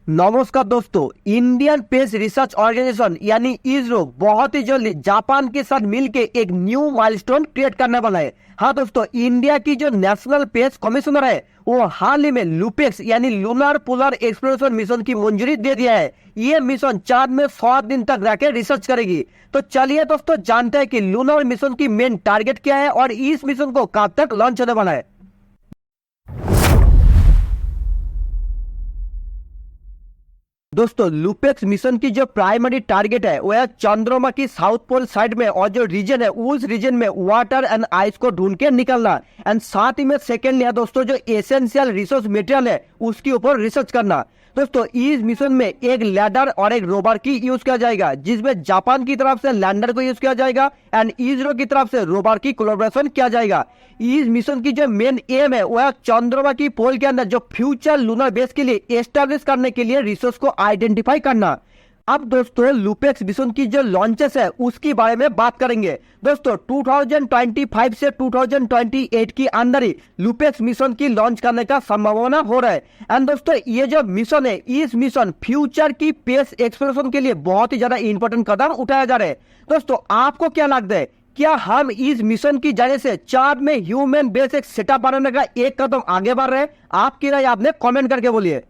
नमस्कार दोस्तों, Indian space research organisation यानी इसरो बहुत ही जल्दी जापान के साथ मिलके एक न्यू माइलस्टोन क्रिएट करने वाला है। हाँ दोस्तों, इंडिया की जो नेशनल स्पेस कमिश्नर है वो हाल ही में लुपेक्स यानी लूनर पोलर एक्सप्लोरेशन मिशन की मंजूरी दे दिया है। ये मिशन चांद में 100 दिन तक रहकर रिसर्च करेगी। तो चलिए दोस्तों जानते हैं कि लूनर मिशन की मेन टारगेट क्या है और इस मिशन को कब तक लॉन्च होने वाला है। दोस्तों, लुपेक्स मिशन की जो प्राइमरी टारगेट है वो है चंद्रमा की साउथ पोल साइड में और जो रीजन है उस रीजन में वाटर एंड आइस को ढूंढ के निकलना एंड साथ ही में सेकेंडली है दोस्तों जो एसेंशियल रिसोर्स मटेरियल है उसके ऊपर रिसर्च करना। दोस्तों, इस मिशन में एक लैंडर और एक रोवर की यूज किया जाएगा, जिसमें जापान की तरफ से लैंडर को यूज किया जाएगा एंड इसरो की तरफ से रोवर की कोलैबोरेशन किया जाएगा। इस मिशन की जो मेन एम है वह चंद्रमा की पोल के अंदर जो फ्यूचर लूनर बेस के लिए एस्टेब्लिश करने के लिए रिसोर्स को आइडेंटिफाई करना। अब दोस्तों लुपेक्स मिशन की जो लॉन्चेस है उसके बारे में बात करेंगे। दोस्तों 2025 से 2028 की अंदर ही लुपेक्स मिशन की लॉन्च करने का संभावना हो रहा है। एंड दोस्तों ये जो मिशन है इस मिशन फ्यूचर की स्पेस एक्सप्लोरेशन के लिए बहुत ही ज्यादा इंपॉर्टेंट कदम उठाया जा रहा है। दोस्तों आपको क्या लगता है, क्या हम इस मिशन की जाने से चांद में ह्यूमन बेस एक सेटअप बनाने का एक कदम आगे बढ़ रहे हैं? आपकी राय आपने कमेंट करके बोलिए।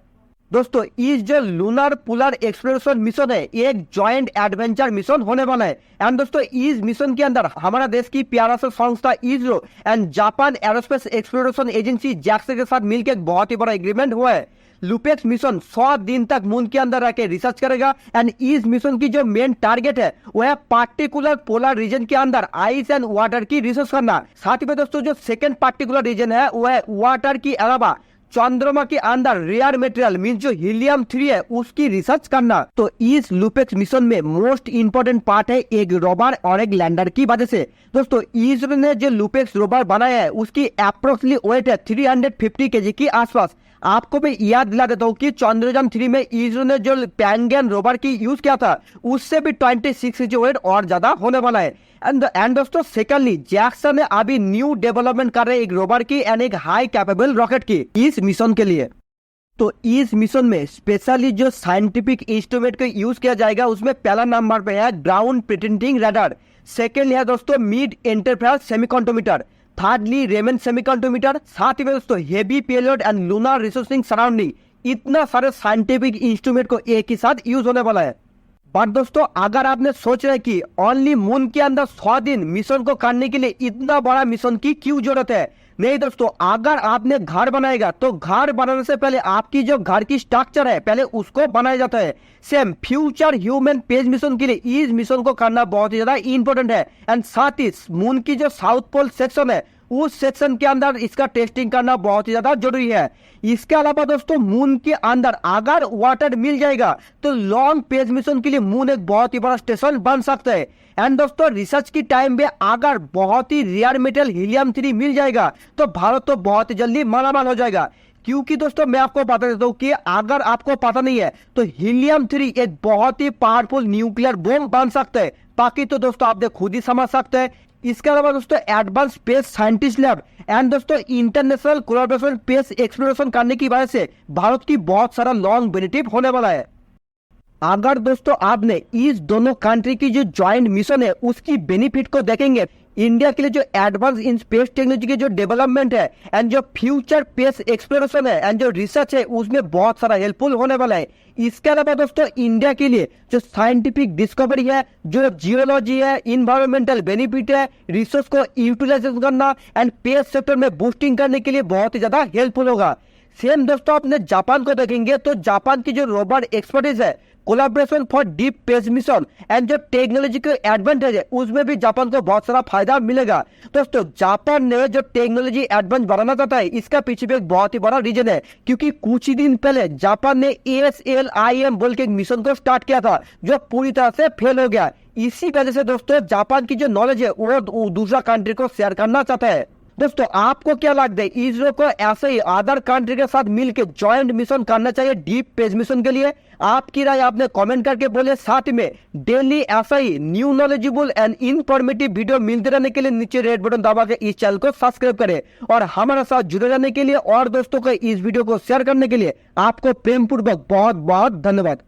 दोस्तों इस जो लूनर पोलर एक्सप्लोरेशन मिशन है ये एक जॉइंट एडवेंचर मिशन होने वाला है। एंड दोस्तों इस मिशन के अंदर हमारा देश की प्यारा सा संस्था ISRO and Japan aerospace exploration agency JAXA के साथ मिलकर एक बहुत ही बड़ा एग्रीमेंट हुआ है। लुपेक्स मिशन 100 दिन तक मून के अंदर रहकर रिसर्च करेगा एंड इस मिशन की जो मेन टारगेट है वह पार्टिकुलर पोलर रीजन के अंदर आइस एंड वाटर की रिसर्च करना। साथ ही में दोस्तों जो सेकंड पार्टिकुलर रीजन है वह वाटर की अलावा चंद्रमा के अंदर रेयर मटेरियल मीन जो हीलियम 3 है उसकी रिसर्च करना। तो इस लुपेक्स मिशन में मोस्ट इंपोर्टेंट पार्ट है एक रोवर और एक लैंडर की वजह से। दोस्तों इसरो ने जो लुपेक्स रोवर बनाया है उसकी अप्रोक्सीमेटली वेट है 350 केजी के आसपास। आपको मैं याद दिला देता हूँ कि चंद्रयान 3 में इसरो ने जो पैंगन रोवर की यूज किया था उससे भी 26 केजी वेट और ज्यादा होने वाला है। एंड दोस्तों सेकंडली जैक्सा ने अभी न्यू डेवलपमेंट कर रहे एक रोवर की एंड एक हाई कैपेबल रॉकेट की इस मिशन के लिए। तो इस मिशन में स्पेशली जो साइंटिफिक इंस्ट्रूमेंट का यूज किया जाएगा उसमें पहला नंबर पे है ग्राउंड प्रिटेंटिंग रडार, सेकेंड है दोस्तों मिड इंटरफेरेंस सेमीकंडक्टर, थर्डली रेमन सेमीकंडक्टर, साथ ही में दोस्तों heavy payload and lunar resourcing surrounding. इतना सारे साइंटिफिक इंस्ट्रूमेंट को एक ही साथ यूज होने वाला है। बट दोस्तों अगर आपने सोच रहे कि ओनली मून के अंदर 100 दिन मिशन को करने के लिए इतना बड़ा मिशन की क्यों जरूरत है, नहीं दोस्तों, अगर आपने घर बनाएगा तो घर बनाने से पहले आपकी जो घर की स्ट्रक्चर है पहले उसको बनाया जाता है। Same future human space mission के लिए इस मिशन को करना बहुत ही ज्यादा इंपॉर्टेंट है। एंड साथ ही मून की जो साउथ पोल सेक्शन है उस सेक्शन के अंदर इसका टेस्टिंग करना बहुत ही ज्यादा जरूरी है। इसके अलावा दोस्तों मून के अंदर अगर वाटर मिल जाएगा तो लॉन्ग स्पेस मिशन के लिए मून एक बहुत ही बड़ा स्टेशन बन सकता है। एंड दोस्तों रिसर्च की टाइम में अगर बहुत ही रेयर मेटल हीलियम 3 मिल जाएगा तो भारत तो बहुत ही जल्दी मालामाल हो जाएगा। क्योंकि दोस्तों मैं आपको बता देता हूँ कि अगर आपको पता नहीं है तो हीलियम 3 एक बहुत ही पावरफुल न्यूक्लियर बम बन सकता है। बाकी तो दोस्तों आप खुद ही समझ सकते हैं। इसके अलावा दोस्तों advance space scientist lab and दोस्तों इंटरनेशनल कोलैबोरेशन स्पेस एक्सप्लोरेशन करने की वजह से भारत की बहुत सारा लॉन्ग बेनिफिट होने वाला है। अगर दोस्तों आपने इस दोनों कंट्री की जो ज्वाइंट मिशन है उसकी बेनिफिट को देखेंगे, इंडिया के लिए जो एडवांस इन स्पेस टेक्नोलॉजी की जो डेवलपमेंट है एंड जो फ्यूचर स्पेस एक्सप्लोरेशन है एंड जो रिसर्च है उसमें बहुत सारा हेल्पफुल होने वाला है। इसके अलावा दोस्तों इंडिया के लिए जो साइंटिफिक डिस्कवरी है, जो जियोलॉजी है, इन्वायरमेंटल बेनिफिट है, रिसोर्स को यूटिलाइजेशन करना एंड स्पेस सेक्टर में बूस्टिंग करने के लिए बहुत ही ज्यादा हेल्पफुल होगा। सेम दोस्तों अपने जापान को देखेंगे तो जापान की जो रोवर एक्सपर्टीज है, collaboration for deep space mission and जो टेक्नोलॉजिकल एडवांटेज है उसमें भी जापान को बहुत सारा फायदा मिलेगा। दोस्तों जापान ने जो टेक्नोलॉजी एडवांस बनाना चाहता है इसका पीछे भी एक बहुत ही बड़ा रीजन है, क्योंकि कुछ ही दिन पहले जापान ने ASLIM बोल के एक मिशन को स्टार्ट किया था जो पूरी तरह से फेल हो गया। इसी वजह से दोस्तों जापान की जो नॉलेज है वो दूसरा कंट्री को शेयर करना चाहता है। दोस्तों आपको क्या लगता है, इसरो को ऐसे ही अदर कंट्री के साथ मिलकर ज्वाइंट मिशन करना चाहिए डीप स्पेस मिशन के लिए? आपकी राय आपने कमेंट करके बोले। साथ में डेली ऐसा ही new knowledgeable and informative video मिलते रहने के लिए नीचे रेड बटन दबा के इस चैनल को सब्सक्राइब करें और हमारे साथ जुड़े रहने के लिए और दोस्तों को इस वीडियो को शेयर करने के लिए आपको प्रेम पूर्वक बहुत बहुत धन्यवाद।